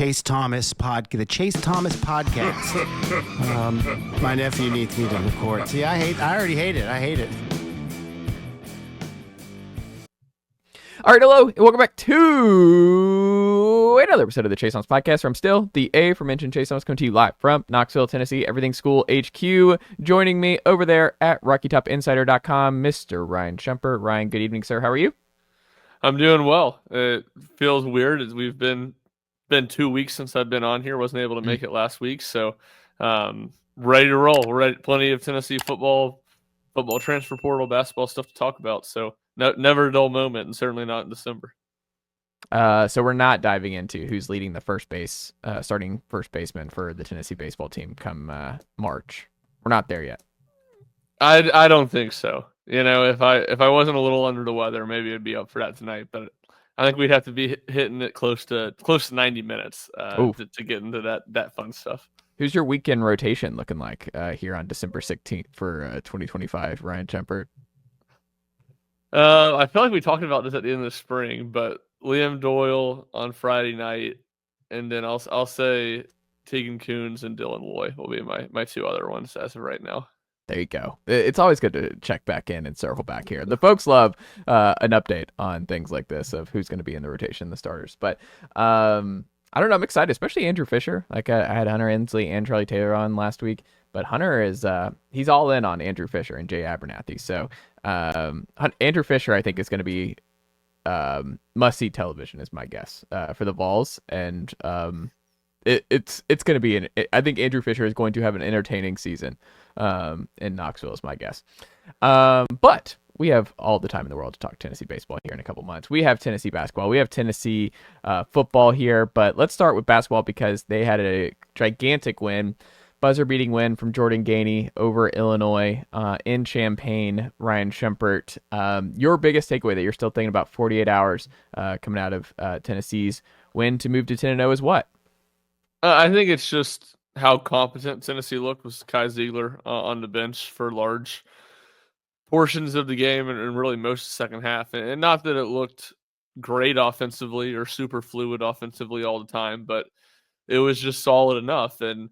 Chase Thomas podcast. My nephew needs me to record. See, I already hate it. I hate it. All right, hello, and welcome back to another episode of the Chase Thomas podcast. I'm still the aforementioned Chase Thomas, coming to you live from Knoxville, Tennessee, Everything School HQ. Joining me over there at RockyTopInsider.com, Mr. Ryan Schumpert. Ryan, good evening, sir. How are you? I'm doing well. It feels weird as we've been 2 weeks since I've been on here. Wasn't able to make it last week, so ready to roll. Plenty of Tennessee football transfer portal, basketball stuff to talk about. So never a dull moment, and certainly not in December. So we're not diving into who's leading the starting first baseman for the Tennessee baseball team come March. We're not there yet. I don't think so. You know, if I wasn't a little under the weather, maybe I'd be up for that tonight. But I think we'd have to be hitting it close to 90 minutes to get into that fun stuff. Who's your weekend rotation looking like here on December 16th for 2025, Ryan Schumpert? I feel like we talked about this at the end of the spring, but Liam Doyle on Friday night, and then I'll say Tegan Coons and Dylan Loy will be my two other ones as of right now. There you go. It's always good to check back in and circle back here. The folks love an update on things like this of who's going to be in the rotation, the starters. But I don't know. I'm excited, especially Andrew Fisher. Like I had Hunter Inslee and Charlie Taylor on last week, but Hunter is he's all in on Andrew Fisher and Jay Abernathy. So Andrew Fisher, I think, is going to be must-see television, is my guess for the Vols, and it's going to be I think Andrew Fisher is going to have an entertaining season in Knoxville, is my guess. But we have all the time in the world to talk Tennessee baseball here in a couple months. We have Tennessee basketball. We have Tennessee football here. But let's start with basketball because they had a gigantic win, buzzer-beating win from Jordan Gainey over Illinois in Champaign. Ryan Schumpert, your biggest takeaway that you're still thinking about 48 hours coming out of Tennessee's win to move to 10-0 is what? I think it's just how competent Tennessee looked with Zakai Zeigler on the bench for large portions of the game and really most of the second half. And not that it looked great offensively or super fluid offensively all the time, but it was just solid enough. And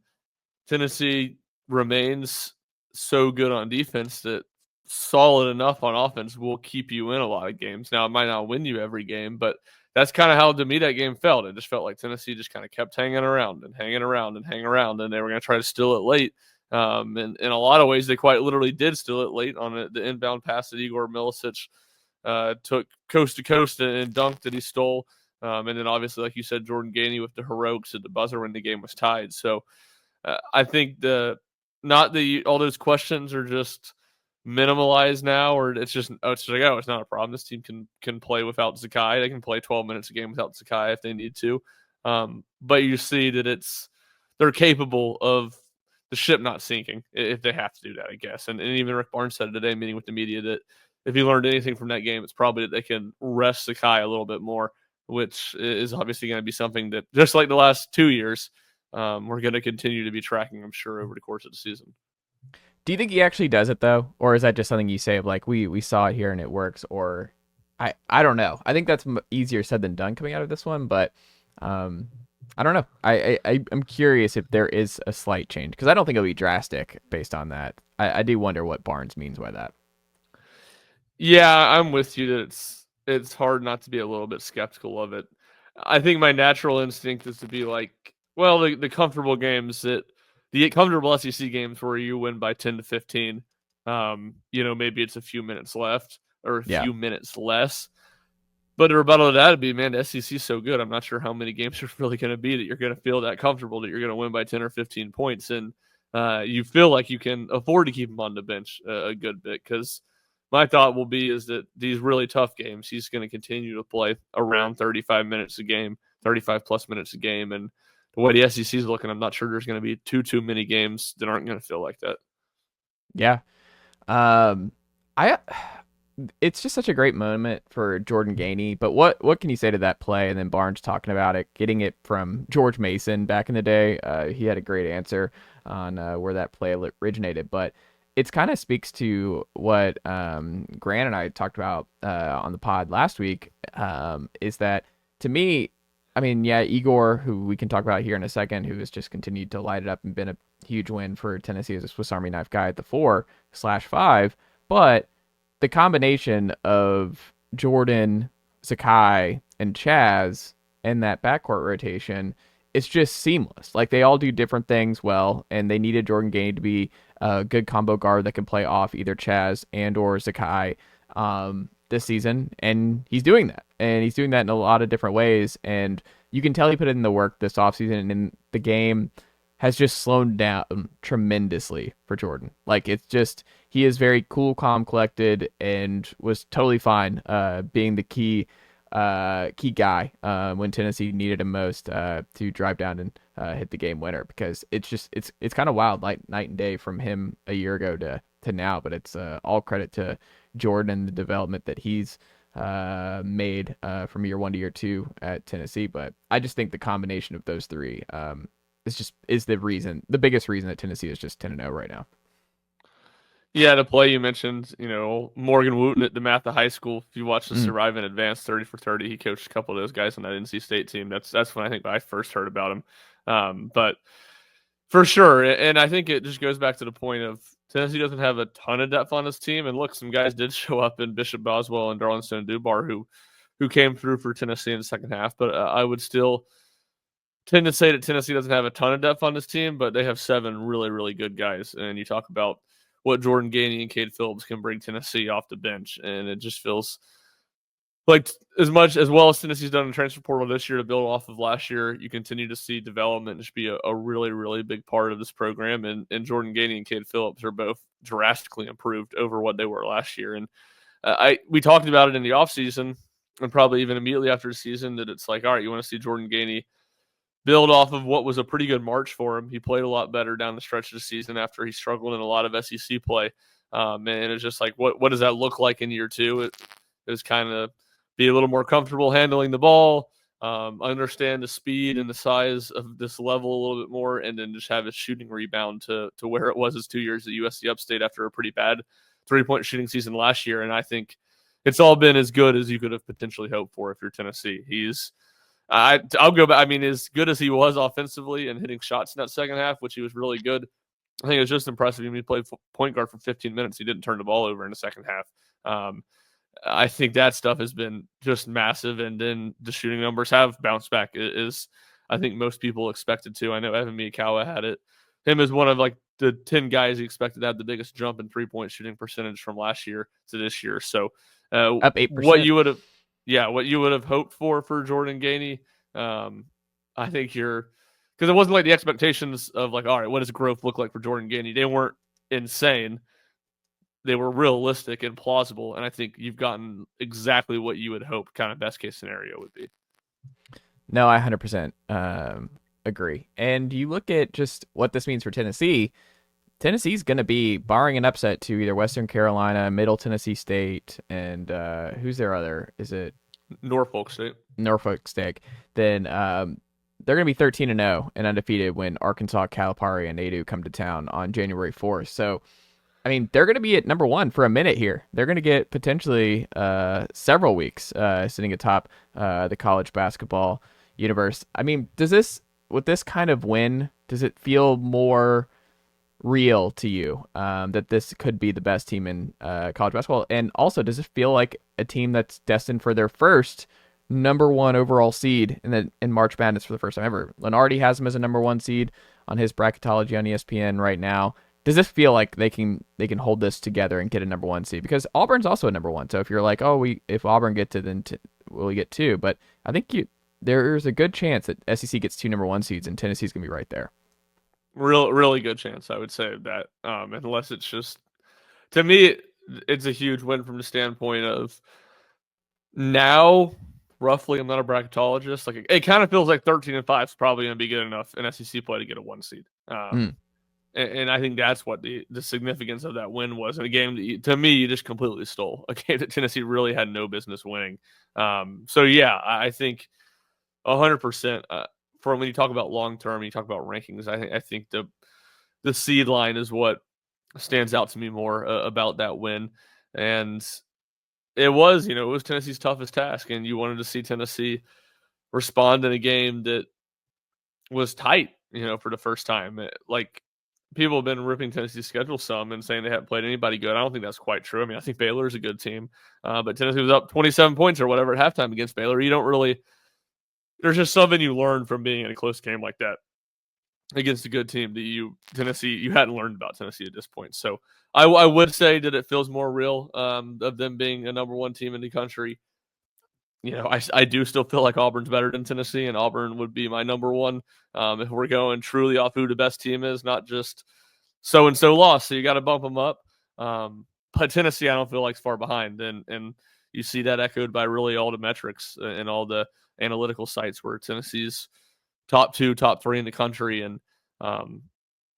Tennessee remains so good on defense that solid enough on offense will keep you in a lot of games. Now, it might not win you every game, but that's kind of how, to me, that game felt. It just felt like Tennessee just kind of kept hanging around, and they were going to try to steal it late. And in a lot of ways, they quite literally did steal it late on the inbound pass that Igor Milicic took coast to coast and dunked that he stole. And then obviously, like you said, Jordan Gainey with the heroics at the buzzer when the game was tied. So I think all those questions are just minimalized now, or it's not a problem. This team can play without Zakai. They can play 12 minutes a game without Zakai if they need to. But you see that they're capable of the ship not sinking if they have to do that, I guess. And even Rick Barnes said today, meeting with the media, that if he learned anything from that game, it's probably that they can rest Zakai a little bit more, which is obviously going to be something that, just like the last 2 years, we're going to continue to be tracking, I'm sure, over the course of the season. Do you think he actually does it, though? Or is that just something you say of, like, we saw it here and it works? Or I don't know. I think that's easier said than done coming out of this one, but I don't know. I'm curious if there is a slight change, because I don't think it'll be drastic based on that. I do wonder what Barnes means by that. Yeah, I'm with you that it's hard not to be a little bit skeptical of it. I think my natural instinct is to be like, well, the comfortable games the comfortable SEC games where you win by 10 to 15, maybe it's a few minutes left or a few minutes less. But the rebuttal to that would be, man, the SEC is so good. I'm not sure how many games are really going to be that you're going to feel that comfortable that you're going to win by 10 or 15 points. And you feel like you can afford to keep him on the bench a good bit, because my thought will be is that these really tough games, he's going to continue to play around 35 minutes a game, 35 plus minutes a game. And the way the SEC is looking, I'm not sure there's going to be too many games that aren't going to feel like that. Yeah. It's just such a great moment for Jordan Gainey, but what can you say to that play? And then Barnes talking about it, getting it from George Mason back in the day. He had a great answer on where that play originated, but it kind of speaks to what Grant and I talked about on the pod last week, is that, to me, I mean, yeah, Igor, who we can talk about here in a second, who has just continued to light it up and been a huge win for Tennessee as a Swiss Army knife guy at the 4/5. But the combination of Jordan, Zakai, and Chaz in that backcourt rotation, it's just seamless. Like, they all do different things well, and they needed Jordan Gainey to be a good combo guard that can play off either Chaz and or Zakai this season, and he's doing that. And he's doing that in a lot of different ways, and you can tell he put in the work this offseason, and the game has just slowed down tremendously for Jordan. Like, it's just, he is very cool, calm, collected, and was totally fine being the key guy when Tennessee needed him most to drive down and hit the game winner, because it's kind of wild, like night and day from him a year ago to now. But it's all credit to Jordan and the development that he's made from year 1 to year 2 at Tennessee. But I just think the combination of those three is the biggest reason that Tennessee is just 10-0 right now. Yeah, the play you mentioned, Morgan Wooten at DeMatha High School. If you watch the Survive in Advance 30 for 30, he coached a couple of those guys on that NC State team. That's when I think I first heard about him. But for sure, and I think it just goes back to the point of Tennessee doesn't have a ton of depth on this team. And look, some guys did show up in Bishop Boswell and Darlington Dubar who came through for Tennessee in the second half. But I would still tend to say that Tennessee doesn't have a ton of depth on this team, but they have 7 really, really good guys. And you talk about what Jordan Gainey and Cade Phillips can bring Tennessee off the bench, and it just feels like as well as Tennessee's done in transfer portal this year to build off of last year, you continue to see development just be a really, really big part of this program. And Jordan Gainey and Cade Phillips are both drastically improved over what they were last year. And we talked about it in the offseason and probably even immediately after the season that it's like, all right, you want to see Jordan Gainey build off of what was a pretty good March for him. He played a lot better down the stretch of the season after he struggled in a lot of SEC play. And it's just like, what does that look like in year 2? It was kind of be a little more comfortable handling the ball, understand the speed and the size of this level a little bit more, and then just have his shooting rebound to where it was his 2 years at USC Upstate after a pretty bad 3-point shooting season last year. And I think it's all been as good as you could have potentially hoped for if you're Tennessee. I'll go back. I mean, as good as he was offensively and hitting shots in that second half, which he was really good, I think it was just impressive. He played point guard for 15 minutes. He didn't turn the ball over in the second half. I think that stuff has been just massive. And then the shooting numbers have bounced back, is I think most people expected to. I know Evan Miyakawa had it. Him as one of like the 10 guys he expected to have the biggest jump in 3-point shooting percentage from last year to this year. So up 8%. What you would have hoped for Jordan Gainey, I think because it wasn't like the expectations of like, all right, what does growth look like for Jordan Gainey? They weren't insane. They were realistic and plausible, and I think you've gotten exactly what you would hope kind of best case scenario would be. No, I 100% agree. And you look at just what this means for Tennessee. Tennessee's going to be, barring an upset to either Western Carolina, Middle Tennessee State, and who's their other? Is it Norfolk State? Norfolk State. Then they're going to be 13-0 and undefeated when Arkansas, Calipari, and Nadu come to town on January 4th. So, I mean, they're going to be at number 1 for a minute here. They're going to get potentially several weeks sitting atop the college basketball universe. I mean, with this kind of win, does it feel more real to you that this could be the best team in college basketball? And also, does it feel like a team that's destined for their first number 1 overall seed in March Madness for the first time ever? Lenardi has them as a number 1 seed on his bracketology on ESPN right now. Does this feel like they can hold this together and get a number 1 seed? Because Auburn's also a number 1. So if you're like, if Auburn gets it, then will we get 2? But I think there's a good chance that SEC gets 2 number 1 seeds, and Tennessee's gonna be right there. Really good chance, I would say that. Unless it's just, to me, it's a huge win from the standpoint of now, roughly, I'm not a bracketologist. Like, it kind of feels like 13-5 is probably going to be good enough in SEC play to get a 1 seed. And I think that's what the significance of that win was in a game that, to me, you just completely stole. A game that Tennessee really had no business winning. So, yeah, I think 100%. From when you talk about long term, you talk about rankings, I think the seed line is what stands out to me more about that win. And it was Tennessee's toughest task, and you wanted to see Tennessee respond in a game that was tight, for the first time. Like, people have been ripping Tennessee's schedule some and saying they haven't played anybody good. I don't think that's quite true. I mean, I think Baylor is a good team, but Tennessee was up 27 points or whatever at halftime against Baylor. You don't really – there's just something you learn from being in a close game like that against a good team that you hadn't learned about Tennessee at this point. So I would say that it feels more real of them being a number one team in the country. I do still feel like Auburn's better than Tennessee, and Auburn would be my number one if we're going truly off who the best team is, not just so-and-so lost, so you got to bump them up. But Tennessee, I don't feel like is far behind, and you see that echoed by really all the metrics and all the analytical sites where Tennessee's top 2, top 3 in the country, and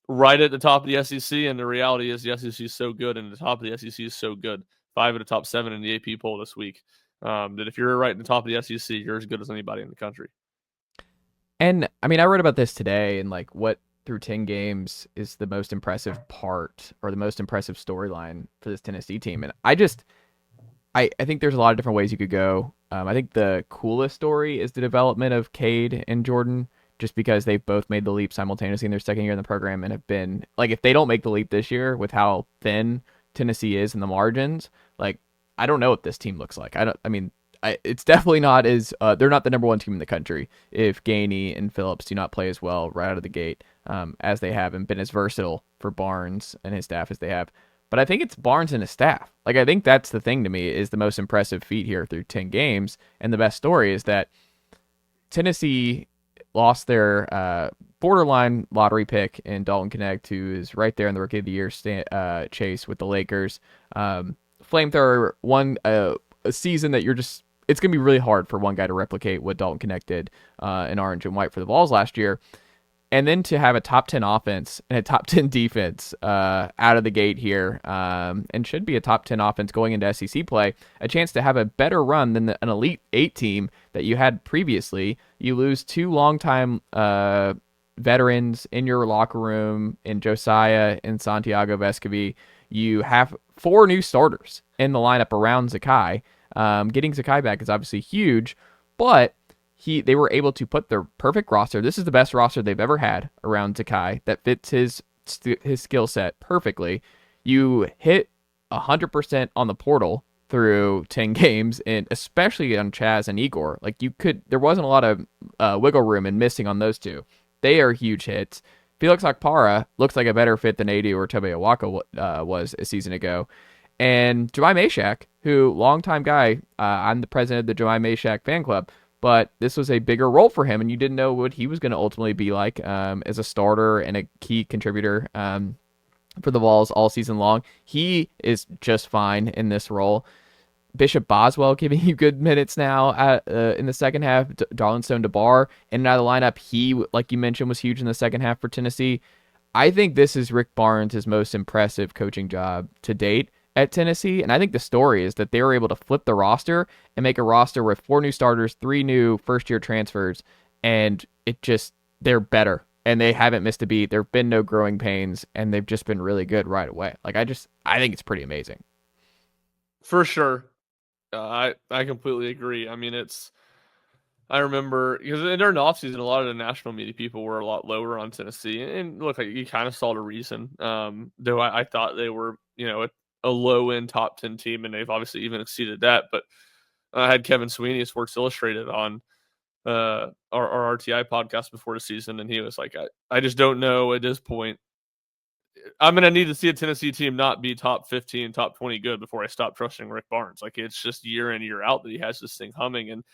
right at the top of the SEC. And the reality is the SEC is so good, and the top of the SEC is so good. 5 of the top 7 in the AP poll this week. That if you're right in the top of the SEC, you're as good as anybody in the country. And I mean, I read about this today, and like what through 10 games is the most impressive part or the most impressive storyline for this Tennessee team. And I think there's a lot of different ways you could go. I think the coolest story is the development of Cade and Jordan, just because they've both made the leap simultaneously in their second year in the program and have been like, if they don't make the leap this year with how thin Tennessee is in the margins, like, I don't know what this team looks like. It's definitely not as they're not the number one team in the country if Gainey and Phillips do not play as well right out of the gate as they have and been as versatile for Barnes and his staff as they have. But I think it's Barnes and his staff. Like, I think that's the thing to me is the most impressive feat here through 10 games. And the best story is that Tennessee lost their borderline lottery pick in Dalton Knecht, who is right there in the Rookie of the Year chase with the Lakers. Flamethrower won a season that it's going to be really hard for one guy to replicate what Dalton Knecht did in orange and white for the Vols last year. And then to have a top 10 offense and a top 10 defense out of the gate here, and should be a top 10 offense going into SEC play, a chance to have a better run than an Elite 8 team that you had previously. You lose 2 longtime veterans in your locker room in Josiah and Santiago Vescovi. You have 4 new starters in the lineup around Zakai. Getting Zakai back is obviously huge, but they were able to put their perfect roster. This is the best roster they've ever had around Zakai that fits his skill set perfectly. You hit 100% on the portal through 10 games, and especially on Chaz and Igor. Like, there wasn't a lot of wiggle room in missing on those 2. They are huge hits. Felix Akpara looks like a better fit than AD or Tobe Awaka was a season ago. And Jemai Mashak, who, longtime guy, I'm the president of the Jemai Mashak fan club, but this was a bigger role for him, and you didn't know what he was going to ultimately be like as a starter and a key contributor for the Vols all season long. He is just fine in this role. Bishop Boswell giving you good minutes now in the second half. Darlinstone DeBar in and out of the lineup. He, like you mentioned, was huge in the second half for Tennessee. I think this is Rick Barnes' most impressive coaching job to date at Tennessee, and I think the story is that they were able to flip the roster and make a roster with 4 new starters, 3 new first-year transfers, and they're better, and they haven't missed a beat. There have been no growing pains, and they've just been really good right away. Like, I think it's pretty amazing. For sure. I completely agree. I mean, I remember because during the offseason, a lot of the national media people were a lot lower on Tennessee, and look, you kind of saw the reason. Though I thought they were, a low-end top 10 team, and they've obviously even exceeded that. But I had Kevin Sweeney of Sports Illustrated on our RTI podcast before the season, and he was like, I just don't know at this point. I'm going to need to see a Tennessee team not be top 15, top 20 good before I stop trusting Rick Barnes. Like, it's just year in, year out that he has this thing humming. And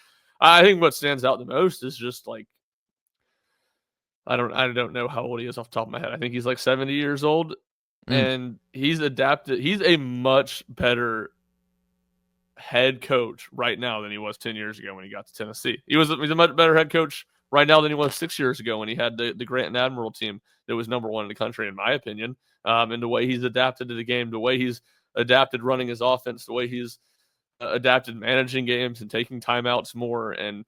I think what stands out the most is just like, I don't know how old he is off the top of my head. I think he's like 70 years old, and he's adapted. He's a much better head coach right now than he was 10 years ago when he got to Tennessee. He's a much better head coach right now than he was 6 years ago when he had the Grant and Admiral team that was number 1 in the country, in my opinion. And the way he's adapted to the game, the way he's adapted running his offense, the way he's adapted managing games and taking timeouts more. And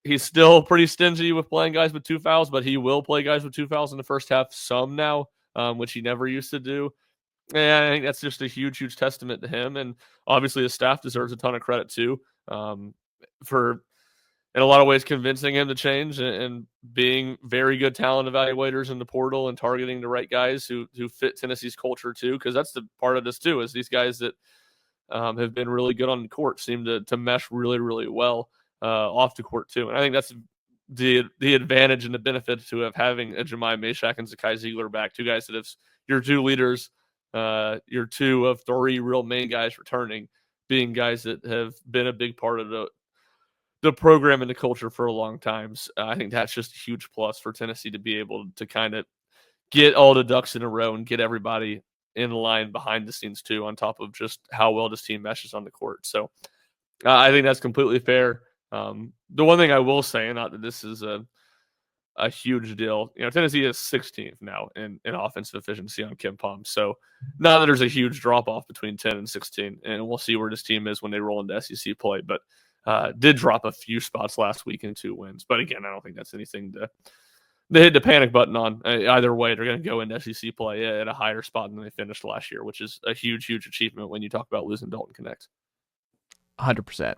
he's still pretty stingy with playing guys with 2 fouls, but he will play guys with 2 fouls in the first half some now, which he never used to do. And I think that's just a huge, huge testament to him. And obviously the staff deserves a ton of credit too, for in a lot of ways convincing him to change and being very good talent evaluators in the portal and targeting the right guys who fit Tennessee's culture too. Because that's the part of this too, is these guys that have been really good on the court seem to mesh really, really well off the court too. And I think that's the advantage and the benefit to have having a Jemai Meshack and Zakai Zeigler back, two guys that have your two leaders, your two of three real main guys returning, being guys that have been a big part of the program and the culture for a long time. So I think that's just a huge plus for Tennessee to be able to kind of get all the ducks in a row and get everybody in line behind the scenes too, on top of just how well this team meshes on the court. So I think that's completely fair. The one thing I will say, and not that this is a huge deal, Tennessee is 16th now in offensive efficiency on KenPom. So not that there's a huge drop off between 10 and 16, and we'll see where this team is when they roll into SEC play. But did drop a few spots last week in 2 wins. But again, I don't think that's anything to hit the panic button on. Either way, they're going to go into SEC play at a higher spot than they finished last year, which is a huge, huge achievement when you talk about losing Dalton Connect. 100%.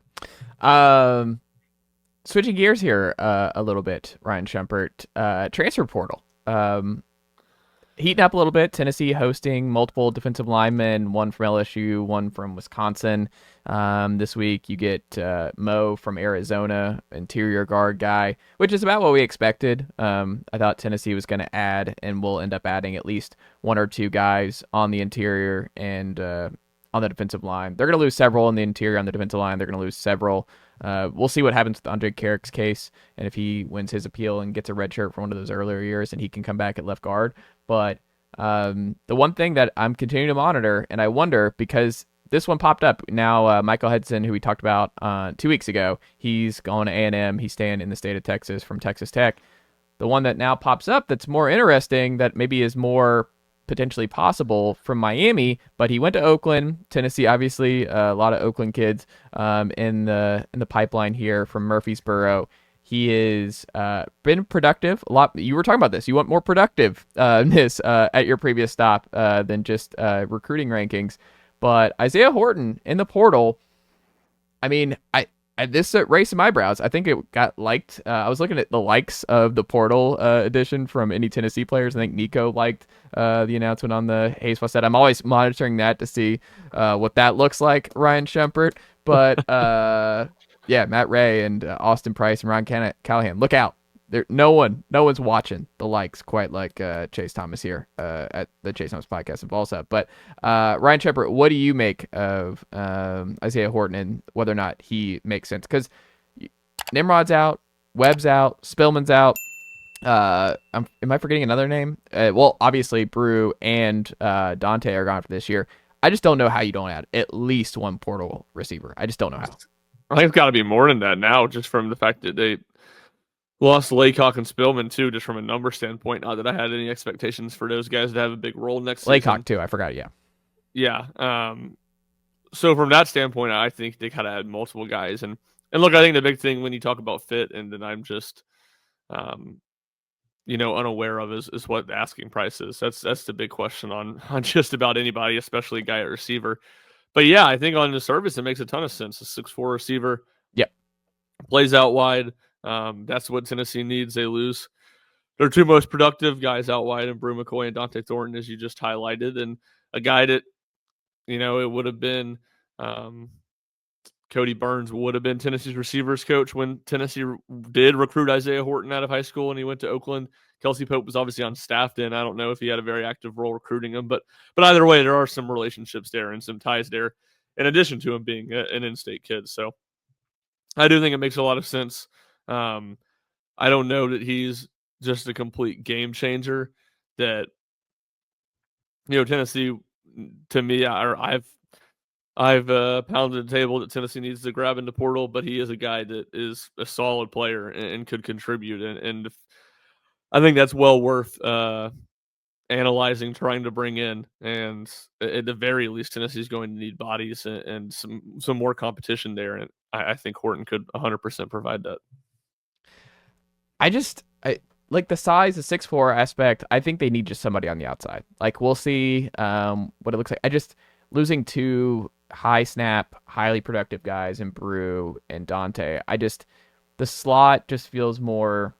Switching gears here a little bit, Ryan Schumpert, transfer portal. Heating up a little bit. Tennessee hosting multiple defensive linemen, one from LSU, one from Wisconsin. This week you get Mo from Arizona, interior guard guy, which is about what we expected. I thought Tennessee was going to add, and will end up adding at least 1 or 2 guys on the interior and on the defensive line. They're going to lose several on the interior, on the defensive line. They're going to lose several. We'll see what happens with Andre Carrick's case, and if he wins his appeal and gets a red shirt for one of those earlier years, and he can come back at left guard. But the one thing that I'm continuing to monitor, and I wonder, because this one popped up now, Michael Hudson, who we talked about 2 weeks ago, he's going to A&M. He's staying in the state of Texas from Texas Tech. The one that now pops up that's more interesting, that maybe is more potentially possible, from Miami, but he went to Oakland. Tennessee, obviously, a lot of Oakland kids in the pipeline here from Murfreesboro. He has been productive a lot. You were talking about this. You want more productive at your previous stop than just recruiting rankings. But Isaiah Horton in the portal, I mean, this raised some eyebrows. I think it got liked. I was looking at the likes of the portal edition from any Tennessee players. I think Nico liked the announcement on the Hayes Westside. I'm always monitoring that to see what that looks like, Ryan Schumpert. But yeah, Matt Ray and Austin Price and Ron Callahan, look out. No one's watching the likes quite like Chase Thomas here at the Chase Thomas podcast and Vols. But Ryan Schumpert, what do you make of Isaiah Horton and whether or not he makes sense? Because Nimrod's out, Webb's out, Spillman's out. Am I forgetting another name? Well, obviously Brew and Dante are gone for this year. I just don't know how you don't add at least one portal receiver. I just don't know how. I think it's got to be more than that now, just from the fact that they lost Laycock and Spillman too, just from a number standpoint. Not that I had any expectations for those guys to have a big role next season. Laycock too, I forgot. Yeah. So from that standpoint, I think they kind of had multiple guys, and look, I think the big thing when you talk about fit, and then I'm just, unaware of is what the asking price is. That's the big question on just about anybody, especially a guy at receiver. But yeah, I think on the surface it makes a ton of sense. A 6'4" receiver. Yep. Plays out wide. That's what Tennessee needs. They lose their 2 most productive guys out wide, and Brew McCoy and Dante Thornton, as you just highlighted, and a guy that, it would have been Cody Burns would have been Tennessee's receivers coach when Tennessee did recruit Isaiah Horton out of high school and he went to Oakland. Kelsey Pope was obviously on staff then. I don't know if he had a very active role recruiting him, but either way, there are some relationships there and some ties there, in addition to him being an in-state kid. So I do think it makes a lot of sense. I don't know that he's just a complete game changer. That Tennessee, to me, I've pounded the table that Tennessee needs to grab in the portal, but he is a guy that is a solid player and could contribute. And I think that's well worth analyzing, trying to bring in. And at the very least, Tennessee's going to need bodies and some more competition there. And I think Horton could 100% provide that. I like the size, the 6'4" aspect. I think they need just somebody on the outside. Like, we'll see what it looks like. Losing 2 high snap, highly productive guys in Brew and Dante. The slot just feels more.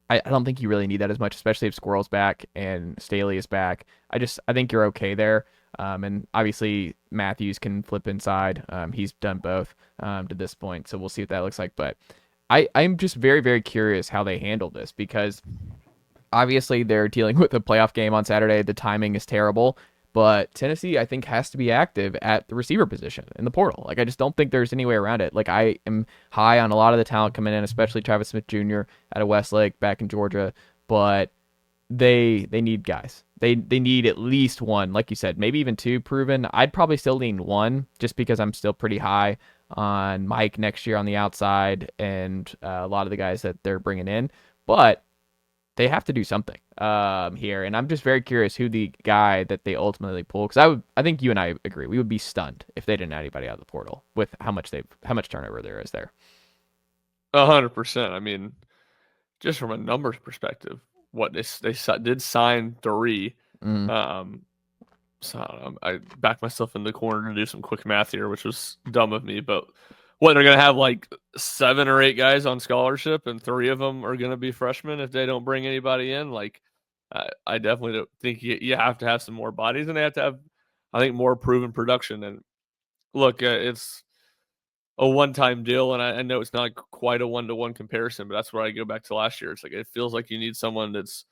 I don't think you really need that as much, especially if Squirrel's back and Staley is back. I think you're okay there. And obviously Matthews can flip inside. He's done both to this point, so we'll see what that looks like. But I'm just very, very curious how they handle this because obviously they're dealing with a playoff game on Saturday. The timing is terrible, but Tennessee, I think, has to be active at the receiver position in the portal. Like, I just don't think there's any way around it. Like, I am high on a lot of the talent coming in, especially Travis Smith Jr. out of Westlake back in Georgia, but they need guys. They need at least one, like you said, maybe even two proven. I'd probably still lean one just because I'm still pretty high on Mike next year on the outside and a lot of the guys that they're bringing in. But they have to do something here, and I'm just very curious who the guy that they ultimately pull. Because I think you and I agree, we would be stunned if they didn't add anybody out of the portal with how much turnover there is there. 100%. I mean, just from a numbers perspective, what they did sign 3. So I don't know. I backed myself in the corner to do some quick math here, which was dumb of me. But what, they're going to have like 7 or 8 guys on scholarship, and 3 of them are going to be freshmen if they don't bring anybody in. Like, I definitely don't think you have to have some more bodies, and they have to have, I think, more proven production. And look, it's a one-time deal, and I know it's not quite a one-to-one comparison, but that's where I go back to last year. It's like it feels like you need someone that's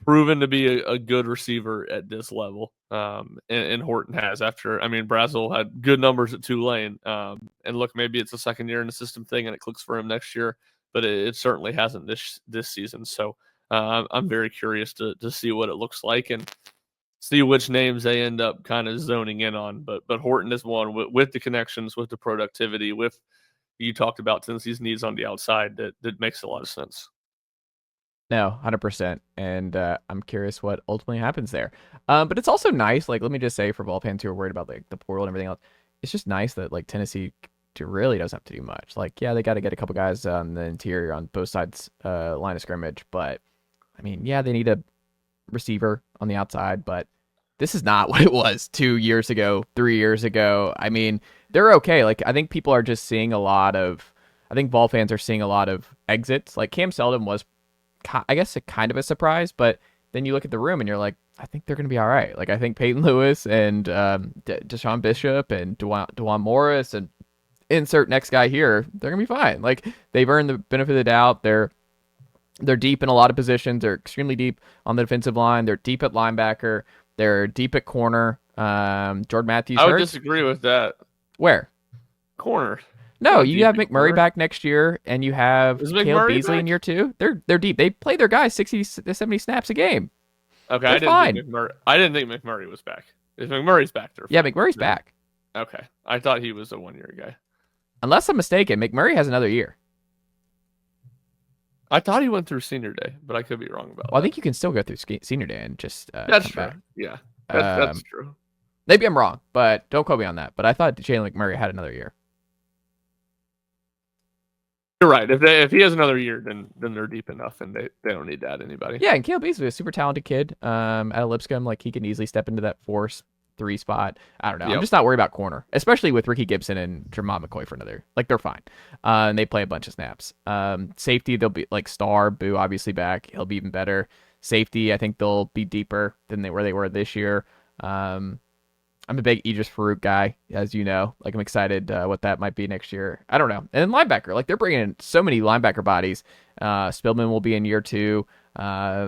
proven to be a good receiver at this level, and Horton has. Brazel had good numbers at Tulane, and look, maybe it's a second year in the system thing and it clicks for him next year, but it certainly hasn't this season. So I'm very curious to see what it looks like and see which names they end up kind of zoning in on. But Horton is one with the connections, with the productivity, with you talked about Tennessee's needs on the outside that makes a lot of sense. No, 100%. And I'm curious what ultimately happens there. But it's also nice, like, let me just say for Vol fans who are worried about like the portal and everything else, it's just nice that like Tennessee really doesn't have to do much. Like, yeah, they got to get a couple guys on the interior on both sides line of scrimmage. But I mean, yeah, they need a receiver on the outside, but this is not what it was 2 years ago, 3 years ago. I mean, they're okay. Like, I think people are just seeing I think Vol fans are seeing a lot of exits. Like, Cam Seldon was, I guess, a kind of a surprise, but then you look at the room and you're like, I think they're going to be all right. Like, I think Peyton Lewis and Deshaun Bishop and DeJuan Morris and insert next guy here, they're going to be fine. Like, they've earned the benefit of the doubt. They're deep in a lot of positions. They're extremely deep on the defensive line. They're deep at linebacker. They're deep at corner. Jordan Matthews. I would disagree with that. Where? Corner. No, you have McMurray back next year, and you have Caleb Beasley in year 2. They're deep. They play their guys 60 to 70 snaps a game. Okay, I didn't think McMurray was back. If McMurray's back, they're fine. Yeah, McMurray's back. Okay, I thought he was a 1-year guy. Unless I'm mistaken, McMurray has another year. I thought he went through senior day, but I could be wrong about that. I think you can still go through senior day and just that's true. back. Yeah, that's true. Maybe I'm wrong, but don't quote me on that. But I thought Jalen McMurray had another year. You're right. If he has another year, then they're deep enough, and they don't need to add anybody. Yeah, and Caleb Beasley is a super talented kid. At Lipscomb, like, he can easily step into that 4-3 spot. I don't know. Yep. I'm just not worried about corner, especially with Ricky Gibson and Jermont McCoy for another. Like, they're fine. And they play a bunch of snaps. Safety, they'll be like Star, Boo, obviously back. He'll be even better. Safety, I think they'll be deeper than they were this year. I'm a big Idris Farouk guy, as you know. Like, I'm excited what that might be next year. I don't know. And then linebacker, like, they're bringing in so many linebacker bodies. Spillman will be in year 2. I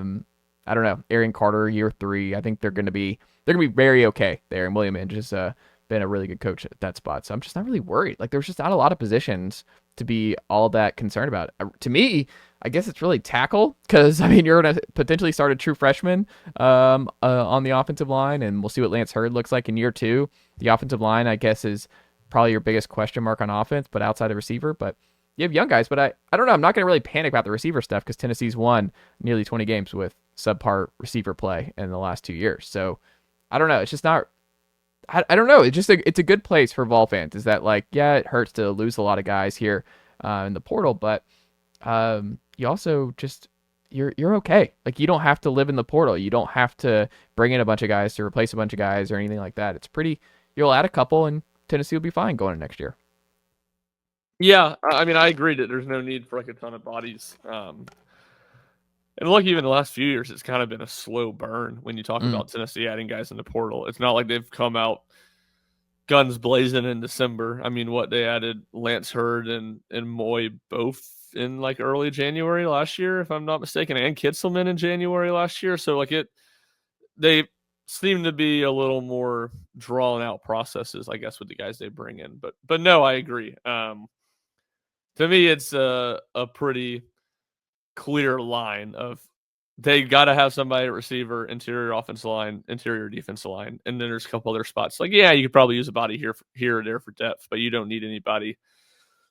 don't know. Aaron Carter, year 3. I think they're gonna be very okay there. And William Inge has been a really good coach at that spot. So I'm just not really worried. Like, there's just not a lot of positions to be all that concerned about. To me, I guess it's really tackle, because, I mean, you're going to potentially start a true freshman on the offensive line, and we'll see what Lance Hurd looks like in year 2. The offensive line, I guess, is probably your biggest question mark on offense, but outside of receiver. But you have young guys, but I don't know. I'm not going to really panic about the receiver stuff, because Tennessee's won nearly 20 games with subpar receiver play in the last 2 years. So I don't know. It's just not. I don't know. It's just it's a good place for Vol fans. Is that, like, yeah, it hurts to lose a lot of guys here in the portal, but you also just you're okay. Like, you don't have to live in the portal. You don't have to bring in a bunch of guys to replace a bunch of guys or anything like that. It's pretty. You'll add a couple, and Tennessee will be fine going into next year. Yeah, I mean, I agree that there's no need for like a ton of bodies. And look, even the last few years, it's kind of been a slow burn when you talk about Tennessee adding guys in the portal. It's not like they've come out guns blazing in December. I mean, what they added Lance Hurd and Moy both in like early January last year, if I'm not mistaken, and Kitselman in January last year. So like they seem to be a little more drawn out processes, I guess, with the guys they bring in. But no, I agree. To me, it's a pretty clear line of they got to have somebody at receiver, interior offensive line, interior defensive line, and then there's a couple other spots. Like, yeah, you could probably use a body here or there for depth, but you don't need anybody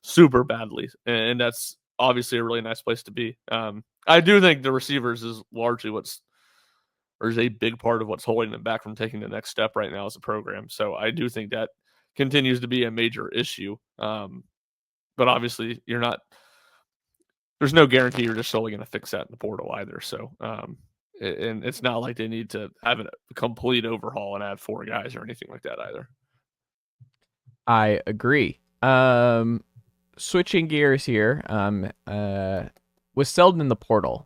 super badly, and that's obviously a really nice place to be. I do think the receivers is largely is a big part of what's holding them back from taking the next step right now as a program. So I do think that continues to be a major issue. But obviously, there's no guarantee you're just solely going to fix that in the portal either. So, and it's not like they need to have a complete overhaul and add 4 guys or anything like that either. I agree. Switching gears here, with Seldon in the portal,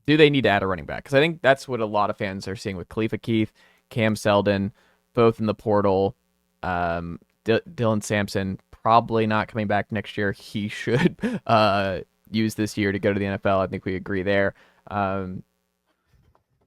do they need to add a running back? Because I think that's what a lot of fans are seeing with Khalifa Keith, Cam Seldon, both in the portal. Dylan Sampson probably not coming back next year. He should use this year to go to the NFL. I think we agree there.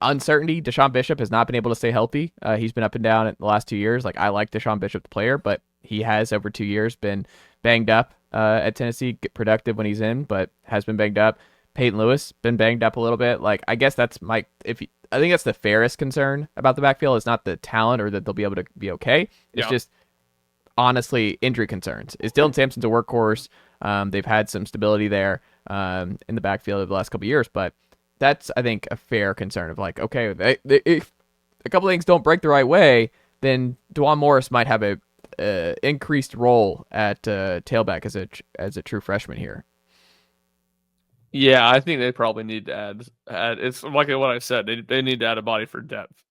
Uncertainty. Deshaun Bishop has not been able to stay healthy. He's been up and down in the last 2 years. Like, I like Deshaun Bishop, the player, but he has over 2 years been banged up at Tennessee. Get productive when he's in, but has been banged up. Peyton Lewis been banged up a little bit. Like, I guess that's I think that's the fairest concern about the backfield. It's not the talent or that they'll be able to be okay. It's just honestly injury concerns. Is Dylan Sampson's a workhorse? They've had some stability there in the backfield over the last couple of years, but that's, I think, a fair concern of like, okay, if a couple of things don't break the right way, then Dwan Morris might have a increased role at tailback as a true freshman here. Yeah, I think they probably need to add. It's like what I said. They need to add a body for depth.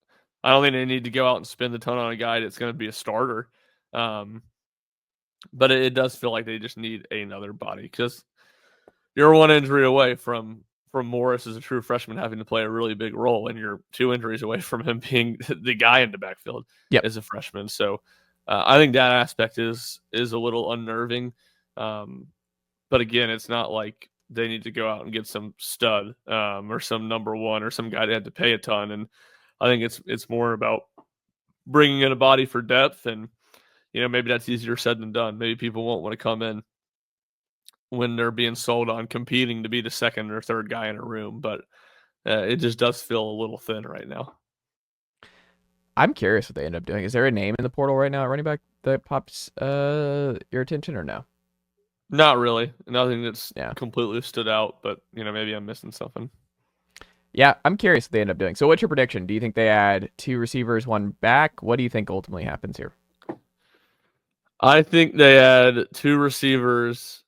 I don't think they need to go out and spend the ton on a guy that's going to be a starter. But it does feel like they just need another body because you're one injury away from Morris as a true freshman having to play a really big role, and you're 2 injuries away from him being the guy in the backfield as a freshman. So I think that aspect is a little unnerving. But again, it's not like they need to go out and get some stud or some number one or some guy they had to pay a ton. And I think it's more about bringing in a body for depth, and maybe that's easier said than done. Maybe people won't want to come in when they're being sold on competing to be the second or third guy in a room, but it just does feel a little thin right now. I'm curious what they end up doing. Is there a name in the portal right now at running back that pops your attention or no? Not really. Nothing that's completely stood out, but maybe I'm missing something. Yeah, I'm curious what they end up doing. So what's your prediction? Do you think they add 2 receivers, 1 back? What do you think ultimately happens here? I think they add 2 receivers.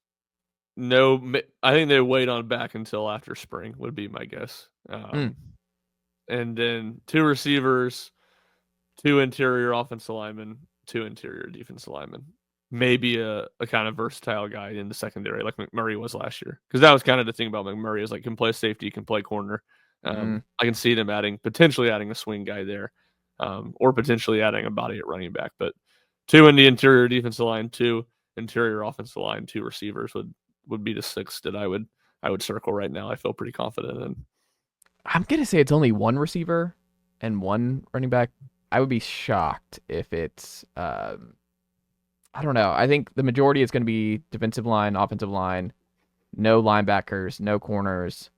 No, I think they wait on back until after spring would be my guess. And then 2 receivers, 2 interior offensive linemen, 2 interior defensive linemen. Maybe a kind of versatile guy in the secondary like McMurray was last year. Because that was kind of the thing about McMurray is like can play safety, can play corner. I can see them potentially adding a swing guy there, or potentially adding a body at running back. But 2 in the interior defensive line, 2 interior offensive line, 2 receivers would be the 6 that I would circle right now. I feel pretty confident in. I'm gonna say it's only 1 receiver and 1 running back. I would be shocked if it's I don't know. I think the majority is going to be defensive line, offensive line, no linebackers, no corners.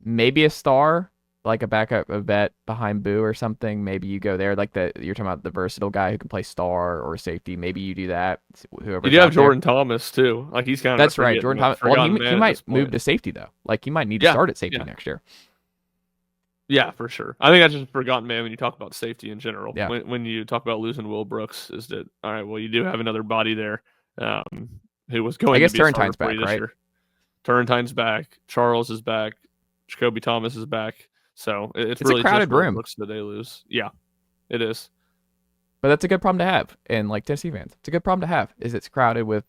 Maybe a star, like a backup, a vet behind Boo or something. Maybe you go there, like you're talking about the versatile guy who can play star or safety. Maybe you do that. Whoever. You have Jordan Thomas too. Like he's kind of. That's right, Jordan Thomas. Well, he might move to safety though. Like he might need to start at safety next year. Yeah, for sure. I think that's just a forgotten man when you talk about safety in general. Yeah. When you talk about losing Will Brooks, is that all right? Well, you do have another body there who was going. I guess Turrentine's back, right? Year. Turrentine's back. Charles is back. Jacoby Thomas is back. So it's really a crowded just Will room Brooks that they lose. Yeah, it is. But that's a good problem to have, and like Tennessee fans, it's a good problem to have. Is it's crowded with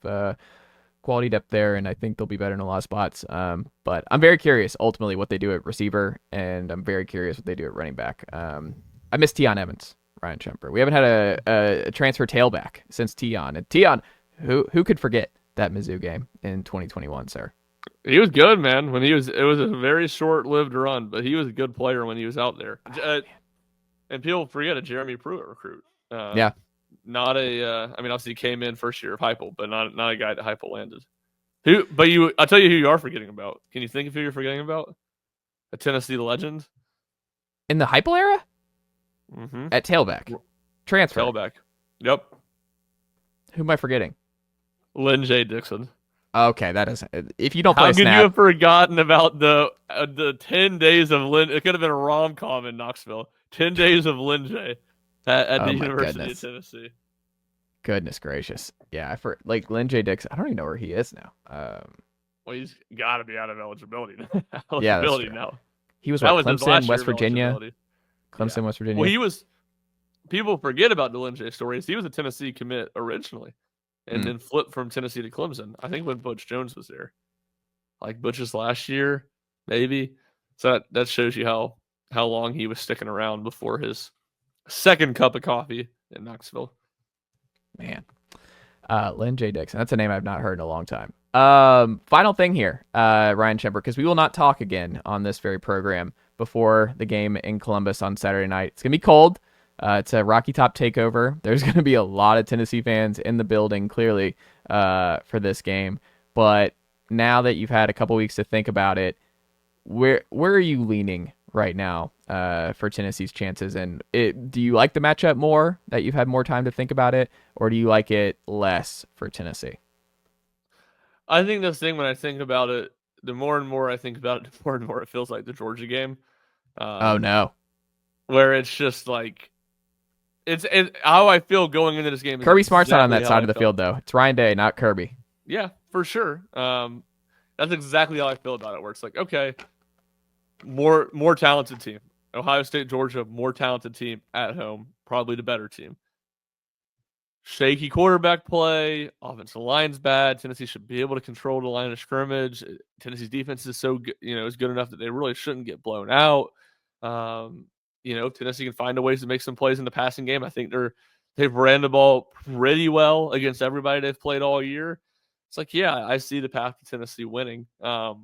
quality depth there, and I think they'll be better in a lot of spots. But I'm very curious ultimately what they do at receiver, and I'm very curious what they do at running back. I miss Tion Evans, Ryan Schumpert. We haven't had a transfer tailback since Tion. And Tion, who could forget that Mizzou game in 2021, sir? He was good, man. It was a very short-lived run, but he was a good player when he was out there. And people forget a Jeremy Pruitt recruit. Yeah. Not obviously he came in first year of Heupel, but not a guy that Heupel landed. I'll tell you who you are forgetting about. Can you think of who you're forgetting about? A Tennessee legend? In the Heupel era? Mm-hmm. At tailback. Transfer. Tailback. Yep. Who am I forgetting? Lynn J. Dixon. Okay, that is. If you don't play How could you snap, have forgotten about the 10 days of Lynn? It could have been a rom-com in Knoxville. 10 days of Lynn J. at the University of Tennessee. Goodness gracious. Yeah, Lynn J. Dixon, I don't even know where he is now. Well, he's got to be out of eligibility Yeah, that's true. now. He was That what, was his Clemson, last West year of Virginia. eligibility. Clemson, West Virginia. Well, people forget about the Lynn J. stories. He was a Tennessee commit originally and then flipped from Tennessee to Clemson. I think when Butch Jones was there. Like Butch's last year, maybe. So that shows you how long he was sticking around before his second cup of coffee in Knoxville. Man. Lynn J. Dixon. That's a name I've not heard in a long time. Final thing here, Ryan Schumpert, because we will not talk again on this very program before the game in Columbus on Saturday night. It's going to be cold. It's a Rocky Top takeover. There's going to be a lot of Tennessee fans in the building, clearly, for this game. But now that you've had a couple weeks to think about it, where are you leaning right now for Tennessee's chances? And do you like the matchup more that you've had more time to think about it, or do you like it less for Tennessee? I think this thing, when I think about it, the more and more I think about it, the more and more it feels like the Georgia game. Oh, no. Where it's just like, it's how I feel going into this game. Kirby Smart's not on that side of the field, though. It's Ryan Day, not Kirby. Yeah, for sure. That's exactly how I feel about it, where it's like, okay, more talented team. Ohio State, Georgia, more talented team at home, probably the better team. Shaky quarterback play, offensive line's bad. Tennessee should be able to control the line of scrimmage. Tennessee's defense is so good, is good enough that they really shouldn't get blown out. If Tennessee can find a ways to make some plays in the passing game, I think they've ran the ball pretty well against everybody they've played all year. It's like, yeah, I see the path to Tennessee winning. But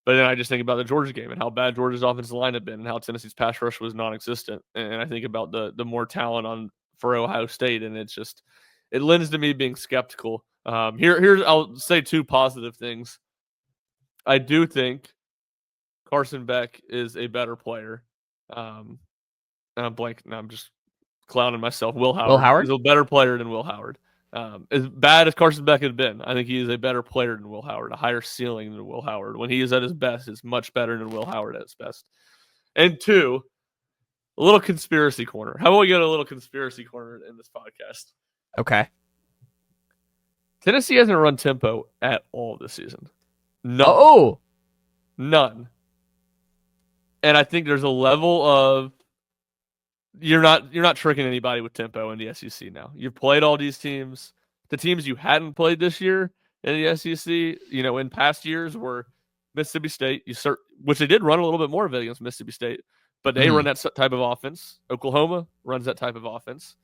then I just think about the Georgia game and how bad Georgia's offensive line had been and how Tennessee's pass rush was non-existent. And I think about the more talent for Ohio State, and it lends to me being skeptical. Here's I'll say two positive things. I do think Carson Beck is a better player. I'm blanking. I'm just clowning myself. Will Howard is a better player than Will Howard. As bad as Carson Beck had been, I think he is a better player than Will Howard, a higher ceiling than Will Howard. When he is at his best, is much better than Will Howard at his best. And two, a little conspiracy corner. How about we get a little conspiracy corner in this podcast? Okay. Tennessee hasn't run tempo at all this season. None. Oh! None. And I think there's a level of you're not tricking anybody with tempo in the SEC now. You've played all these teams. The teams you hadn't played this year in the SEC, in past years were Mississippi State, which they did run a little bit more of it against Mississippi State, but they run that type of offense. Oklahoma runs that type of offense.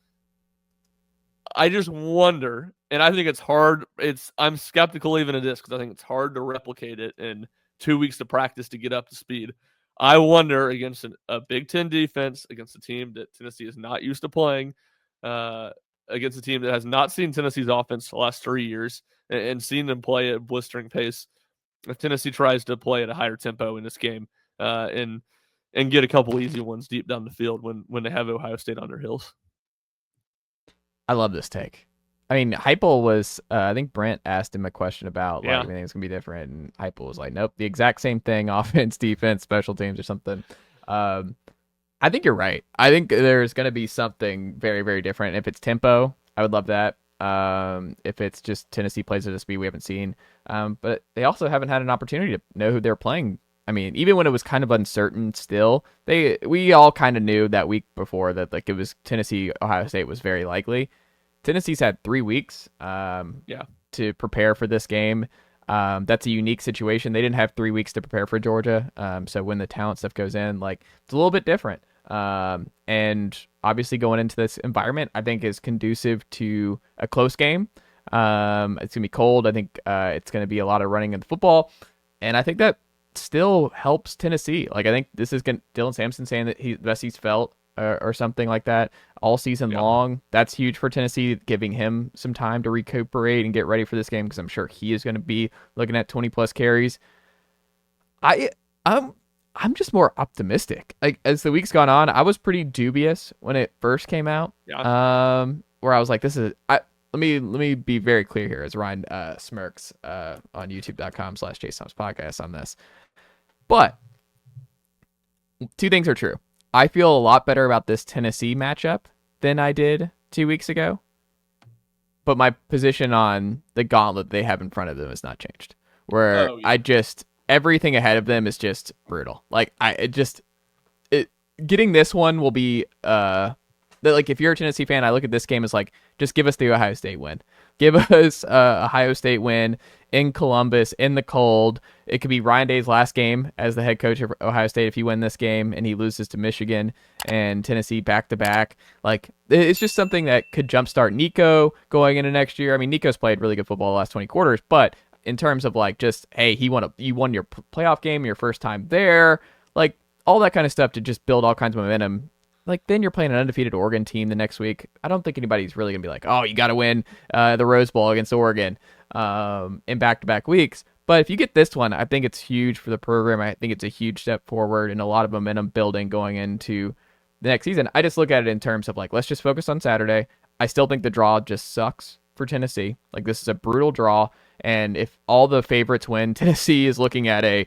I just wonder, and I think it's hard. I'm skeptical even of this because I think it's hard to replicate it in 2 weeks of practice to get up to speed. I wonder against a Big Ten defense, against a team that Tennessee is not used to playing, against a team that has not seen Tennessee's offense the last 3 years and seen them play at a blistering pace. If Tennessee tries to play at a higher tempo in this game and get a couple easy ones deep down the field when they have Ohio State on their heels. I love this take. I mean, Heupel was, I think Brent asked him a question about everything's going to be different. And Heupel was like, nope, the exact same thing, offense, defense, special teams or something. I think you're right. I think there's going to be something very, very different. If it's tempo, I would love that. If it's just Tennessee plays at a speed we haven't seen. But they also haven't had an opportunity to know who they're playing. I mean, even when it was kind of uncertain still, we all kind of knew that week before that it was Tennessee, Ohio State was very likely. Tennessee's had 3 weeks. to prepare for this game. That's a unique situation. They didn't have 3 weeks to prepare for Georgia. So when the talent stuff goes in, like, it's a little bit different. And obviously going into this environment, I think is conducive to a close game. It's going to be cold. I think it's going to be a lot of running of the football. And I think that still helps Tennessee. Like, I think this is Dylan Sampson saying that he's the best he's felt or something like that all season long. That's huge for Tennessee, giving him some time to recuperate and get ready for this game, because I'm sure he is going to be looking at 20 plus carries. I'm just more optimistic. Like, as the week's gone on, I was pretty dubious when it first came out. Where I was like, this is let me be very clear here, as Ryan smirks on youtube.com/Chase Thomas podcast on this. But two things are true. I feel a lot better about this Tennessee matchup than I did 2 weeks ago. But my position on the gauntlet they have in front of them has not changed. Where everything ahead of them is just brutal. Like, getting this one will be like, if you're a Tennessee fan, I look at this game as like, just give us the Ohio State win. Give us Ohio State win in Columbus in the cold. It could be Ryan Day's last game as the head coach of Ohio State if you win this game and he loses to Michigan and Tennessee back to back. Like, it's just something that could jumpstart Nico going into next year. I mean, Nico's played really good football the last 20 quarters, but in terms of like, just, hey, you won your playoff game, your first time there, like all that kind of stuff to just build all kinds of momentum. Like, then you're playing an undefeated Oregon team the next week. I don't think anybody's really going to be like, oh, you got to win the Rose Bowl against Oregon in back-to-back weeks. But if you get this one, I think it's huge for the program. I think it's a huge step forward and a lot of momentum building going into the next season. I just look at it in terms of, like, let's just focus on Saturday. I still think the draw just sucks for Tennessee. Like, this is a brutal draw. And if all the favorites win, Tennessee is looking at a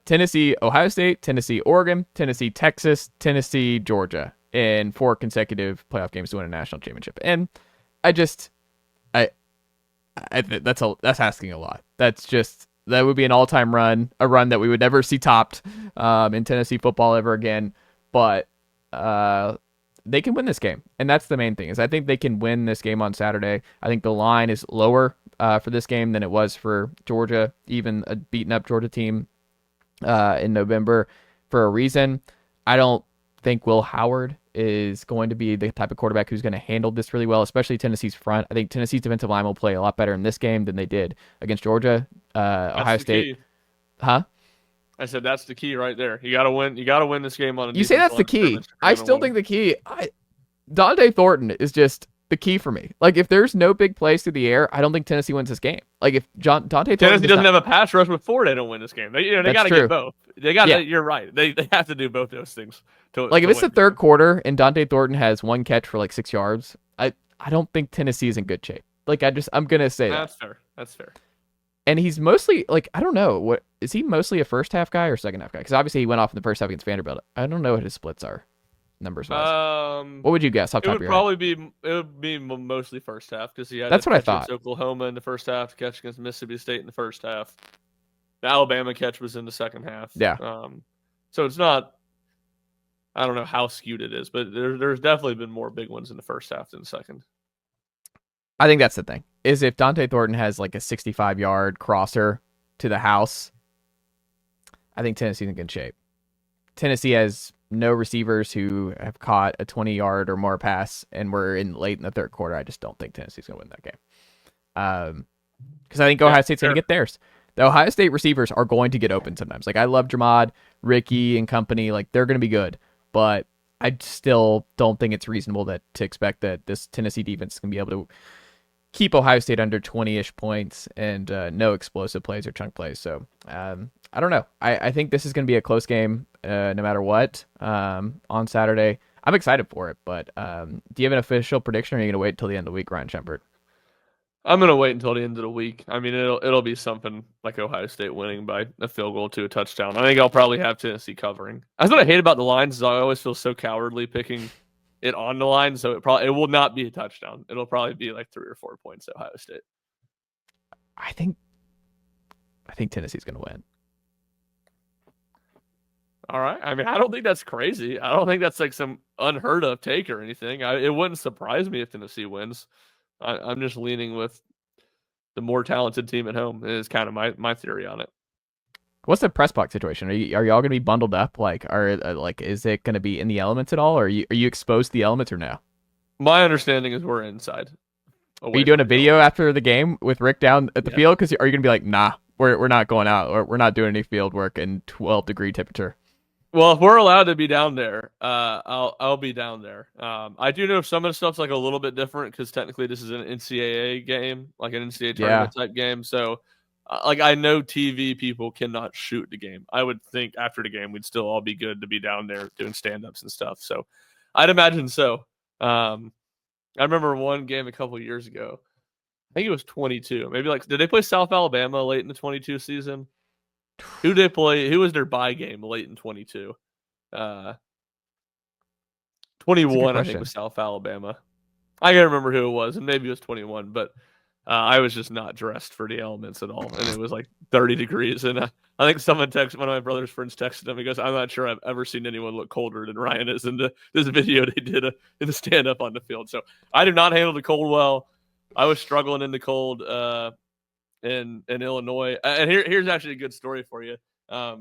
Tennessee, Ohio State, Tennessee, Oregon, Tennessee, Texas, Tennessee, Georgia in 4 consecutive playoff games to win a national championship. And that's asking a lot. That would be an all-time run, a run that we would never see topped in Tennessee football ever again. But they can win this game, and that's the main thing. Is I think they can win this game on Saturday. I think the line is lower for this game than it was for Georgia, even a beaten up Georgia team in November, for a reason. I don't think Will Howard is going to be the type of quarterback who's going to handle this really well, especially Tennessee's front. I think Tennessee's defensive line will play a lot better in this game than they did against Georgia. Ohio State. Key. Huh? I said that's the key right there. You got to win. You got to win this game on a. You say that's the key. I still think the key. Dante Thornton is just the key for me. Like, if there's no big plays through the air, I don't think Tennessee wins this game. Like, if Dante Thornton doesn't have a pass rush before, they don't win this game. They got to get both. They got. Yeah. You're right. They have to do both those things. If it's the third quarter and Dante Thornton has 1 catch for like 6 yards, I don't think Tennessee is in good shape. Like, I'm gonna say that's fair. That's fair. And he's mostly, like, I don't know, what is he mostly a first half guy or second half guy? Because obviously he went off in the first half against Vanderbilt. I don't know what his splits are, numbers wise. What would you guess? It would be mostly first half, because he had that's what I thought. Against Oklahoma in the first half, catch against Mississippi State in the first half. The Alabama catch was in the second half. Yeah. So it's not. I don't know how skewed it is, but there's definitely been more big ones in the first half than the second. I think that's the thing, is if Dante Thornton has like a 65-yard crosser to the house, I think Tennessee's in good shape. Tennessee has no receivers who have caught a 20-yard or more pass, and we're in late in the third quarter. I just don't think Tennessee's going to win that game. Because I think Ohio State's going to get theirs. The Ohio State receivers are going to get open sometimes. Like, I love Dramad, Ricky, and company. Like, they're going to be good. But I still don't think it's reasonable to expect that this Tennessee defense is going to be able to keep Ohio State under 20-ish points and no explosive plays or chunk plays. So I don't know. I think this is going to be a close game no matter what on Saturday. I'm excited for it, but do you have an official prediction, or are you going to wait until the end of the week, Ryan Schumpert? I'm going to wait until the end of the week. I mean, it'll be something like Ohio State winning by a field goal to a touchdown. I think I'll probably have Tennessee covering. That's what I hate about the lines, is I always feel so cowardly picking it on the line, so it will not be a touchdown. It'll probably be like 3 or 4 points at Ohio State. I think Tennessee's going to win. All right. I mean, I don't think that's crazy. I don't think that's like some unheard of take or anything. It wouldn't surprise me if Tennessee wins. I'm just leaning with the more talented team at home is kind of my theory on it. What's the press box situation? Are y'all going to be bundled up? Like, is it going to be in the elements at all, or are you exposed to the elements or no? My understanding is we're inside. Are you doing a video after the game with Rick down at the field? Because are you going to be like, nah, we're not going out, or we're not doing any field work in 12-degree temperature? Well, if we're allowed to be down there, I'll be down there. I do know some of the stuff's like a little bit different because technically this is an NCAA game, like an NCAA tournament type game. So, like I know TV people cannot shoot the game. I would think after the game we'd still all be good to be down there doing stand-ups and stuff. So, I'd imagine so. I remember one game a couple of years ago. I think it was 22. Maybe did they play South Alabama late in the 22 season? Who did they play? Who was their bye game late in 22? 21, I think, was South Alabama. I can't remember who it was, and maybe it was 21, but I was just not dressed for the elements at all, and it was like 30 degrees. And I think one of my brother's friends texted him. He goes, "I'm not sure I've ever seen anyone look colder than Ryan is in this video they did in the stand-up on the field." So I did not handle the cold well. I was struggling in the cold. In Illinois, and here's actually a good story for you. I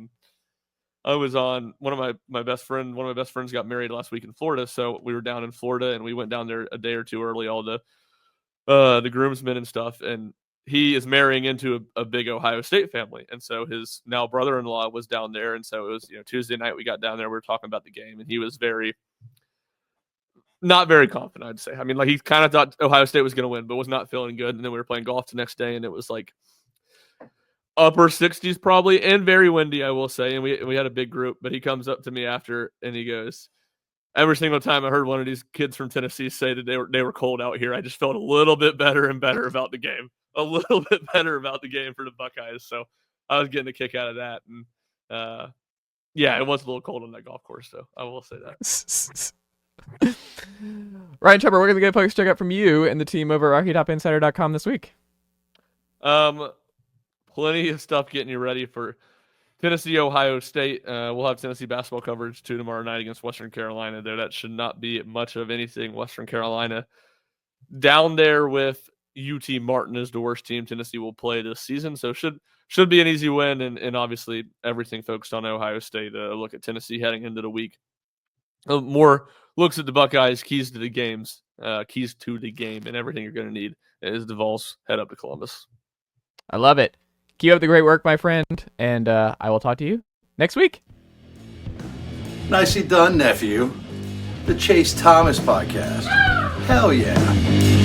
was on one of my best friends got married last week in Florida, so we were down in Florida, and we went down there a day or two early, all the groomsmen and stuff, and he is marrying into a big Ohio State family, and so his now brother-in-law was down there, and so it was Tuesday night we got down there, we were talking about the game, and he was not very confident, I'd say. I mean, like he kind of thought Ohio State was going to win, but was not feeling good. And then we were playing golf the next day, and it was like upper 60s probably, and very windy, I will say. And we had a big group. But he comes up to me after, and he goes, "Every single time I heard one of these kids from Tennessee say that they were cold out here, I just felt a little bit better and better about the game. A little bit better about the game for the Buckeyes." So I was getting a kick out of that. And yeah, it was a little cold on that golf course, so I will say that. Ryan Schumpert, we're going to get folks check out from you and the team over at RockyTopInsider.com this week. Plenty of stuff getting you ready for Tennessee, Ohio State. We'll have Tennessee basketball coverage too tomorrow night against Western Carolina. There, that should not be much of anything. Western Carolina down there with UT Martin is the worst team Tennessee will play this season, so should be an easy win. And obviously everything focused on Ohio State. Look at Tennessee heading into the week. More looks at the Buckeyes, keys to the game, and everything you're going to need as the Vols head up to Columbus. I love it. Keep up the great work, my friend, and I will talk to you next week. Nicely done, nephew. The Chase Thomas Podcast. Hell yeah.